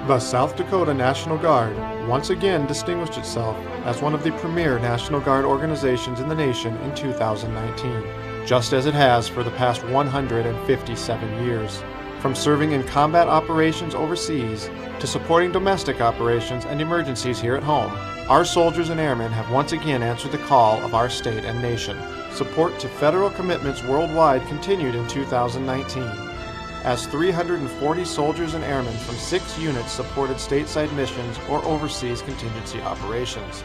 The South Dakota National Guard once again distinguished itself as one of the premier National Guard organizations in the nation in 2019, just as it has for the past 157 years. From serving in combat operations overseas to supporting domestic operations and emergencies here at home, our soldiers and airmen have once again answered the call of our state and nation. Support to federal commitments worldwide continued in 2019. As 340 soldiers and airmen from 6 units supported stateside missions or overseas contingency operations.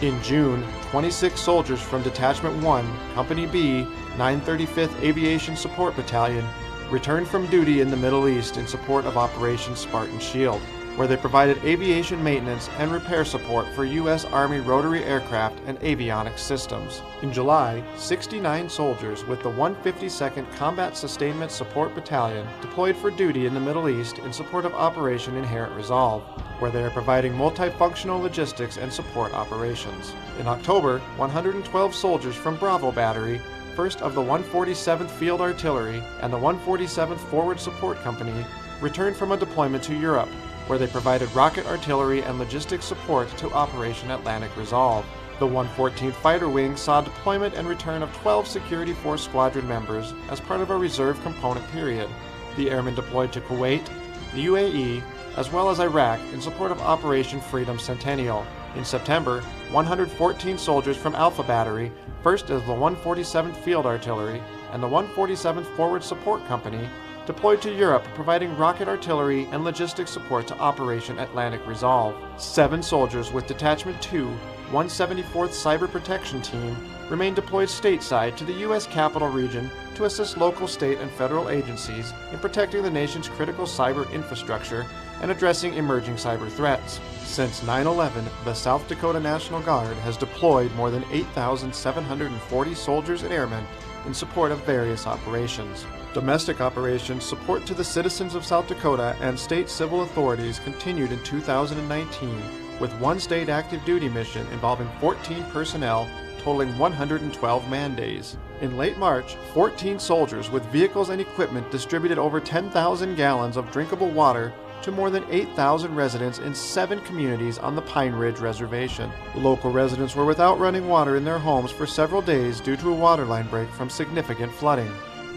In June, 26 soldiers from Detachment 1, Company B, 935th Aviation Support Battalion returned from duty in the Middle East in support of Operation Spartan Shield, where they provided aviation maintenance and repair support for U.S. Army rotary aircraft and avionics systems. In July, 69 soldiers with the 152nd Combat Sustainment Support Battalion deployed for duty in the Middle East in support of Operation Inherent Resolve, where they are providing multifunctional logistics and support operations. In October, 112 soldiers from Bravo Battery, 1st of the 147th Field Artillery and the 147th Forward Support Company, returned from a deployment to Europe, where they provided rocket artillery and logistics support to Operation Atlantic Resolve. The 114th Fighter Wing saw deployment and return of 12 Security Force Squadron members as part of a reserve component period. The airmen deployed to Kuwait, the UAE, as well as Iraq in support of Operation Freedom Centennial. In September, 114 soldiers from Alpha Battery, 1st of the 147th Field Artillery and the 147th Forward Support Company, deployed to Europe providing rocket artillery and logistics support to Operation Atlantic Resolve. 7 soldiers with Detachment 2, 174th Cyber Protection Team remain deployed stateside to the U.S. Capital Region to assist local, state, and federal agencies in protecting the nation's critical cyber infrastructure and addressing emerging cyber threats. Since 9/11, the South Dakota National Guard has deployed more than 8,740 soldiers and airmen in support of various operations. Domestic operations support to the citizens of South Dakota and state civil authorities continued in 2019 with one state active duty mission involving 14 personnel totaling 112 man days. In late March, 14 soldiers with vehicles and equipment distributed over 10,000 gallons of drinkable water to more than 8,000 residents in 7 communities on the Pine Ridge Reservation. Local residents were without running water in their homes for several days due to a waterline break from significant flooding.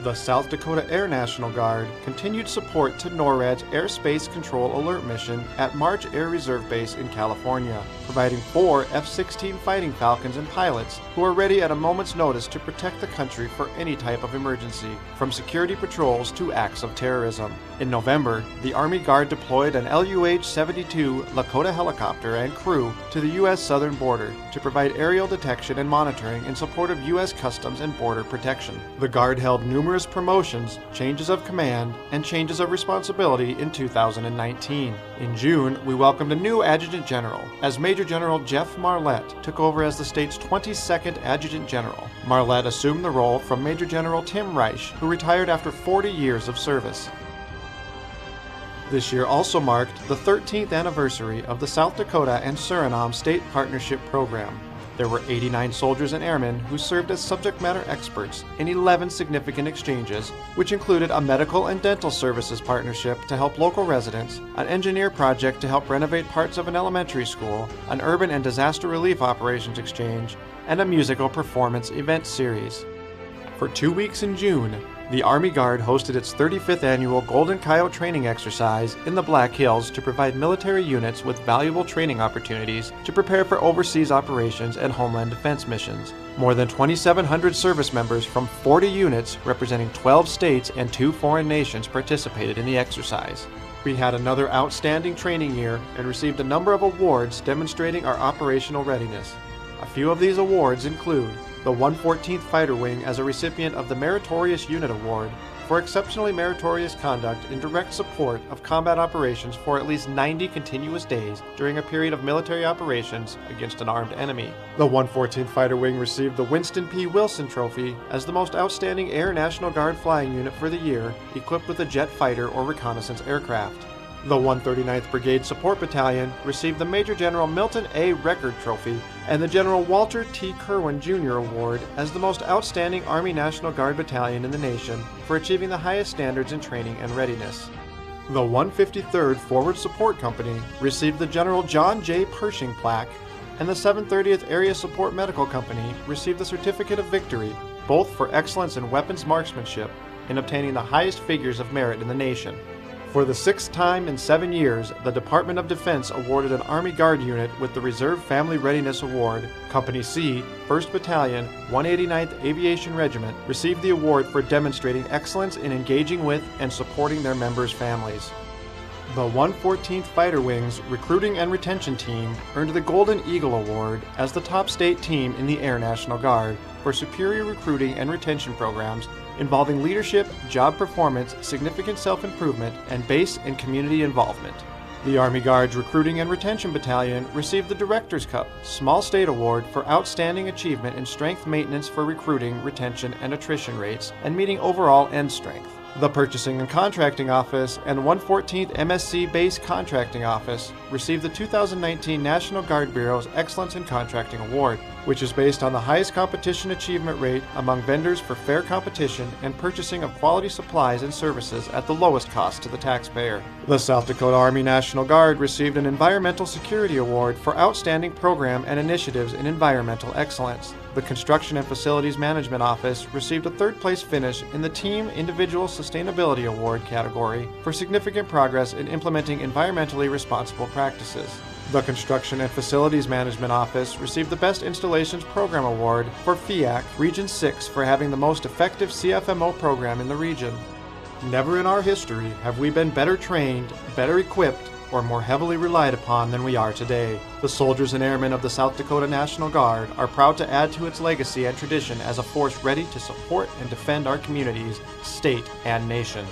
The South Dakota Air National Guard continued support to NORAD's Airspace Control Alert Mission at March Air Reserve Base in California, providing 4 F-16 Fighting Falcons and pilots who are ready at a moment's notice to protect the country for any type of emergency, from security patrols to acts of terrorism. In November, the Army Guard deployed an LUH-72 Lakota helicopter and crew to the U.S. southern border to provide aerial detection and monitoring in support of U.S. Customs and Border Protection. The Guard held numerous promotions, changes of command, and changes of responsibility in 2019. In June, we welcomed a new Adjutant General, as Major General Jeff Marlette took over as the state's 22nd Adjutant General. Marlette assumed the role from Major General Tim Reich, who retired after 40 years of service. This year also marked the 13th anniversary of the South Dakota and Suriname State Partnership Program. There were 89 soldiers and airmen who served as subject matter experts in 11 significant exchanges, which included a medical and dental services partnership to help local residents, an engineer project to help renovate parts of an elementary school, an urban and disaster relief operations exchange, and a musical performance event series. For 2 weeks in June, the Army Guard hosted its 35th annual Golden Coyote training exercise in the Black Hills to provide military units with valuable training opportunities to prepare for overseas operations and homeland defense missions. More than 2,700 service members from 40 units representing 12 states and 2 foreign nations participated in the exercise. We had another outstanding training year and received a number of awards demonstrating our operational readiness. A few of these awards include the 114th Fighter Wing as a recipient of the Meritorious Unit Award for exceptionally meritorious conduct in direct support of combat operations for at least 90 continuous days during a period of military operations against an armed enemy. The 114th Fighter Wing received the Winston P. Wilson Trophy as the most outstanding Air National Guard flying unit for the year, equipped with a jet fighter or reconnaissance aircraft. The 139th Brigade Support Battalion received the Major General Milton A. Record Trophy and the General Walter T. Kerwin Jr. Award as the most outstanding Army National Guard battalion in the nation for achieving the highest standards in training and readiness. The 153rd Forward Support Company received the General John J. Pershing plaque, and the 730th Area Support Medical Company received the Certificate of Victory, both for excellence in weapons marksmanship in obtaining the highest figures of merit in the nation. For the 6th time in 7 years, the Department of Defense awarded an Army Guard unit with the Reserve Family Readiness Award. Company C, 1st Battalion, 189th Aviation Regiment, received the award for demonstrating excellence in engaging with and supporting their members' families. The 114th Fighter Wings Recruiting and Retention Team earned the Golden Eagle Award as the top state team in the Air National Guard for superior recruiting and retention programs involving leadership, job performance, significant self-improvement, and base and community involvement. The Army Guard's Recruiting and Retention Battalion received the Director's Cup Small State Award for outstanding achievement in strength maintenance for recruiting, retention, and attrition rates, and meeting overall end strength. The Purchasing and Contracting Office and 114th MSC Base Contracting Office received the 2019 National Guard Bureau's Excellence in Contracting Award, which is based on the highest competition achievement rate among vendors for fair competition and purchasing of quality supplies and services at the lowest cost to the taxpayer. The South Dakota Army National Guard received an Environmental Security Award for outstanding program and initiatives in environmental excellence. The Construction and Facilities Management Office received a 3rd place finish in the Team Individual Sustainability Award category for significant progress in implementing environmentally responsible practices. The Construction and Facilities Management Office received the Best Installations Program Award for FIAC Region 6 for having the most effective CFMO program in the region. Never in our history have we been better trained, better equipped, or more heavily relied upon than we are today. The Soldiers and Airmen of the South Dakota National Guard are proud to add to its legacy and tradition as a force ready to support and defend our communities, state, and nation.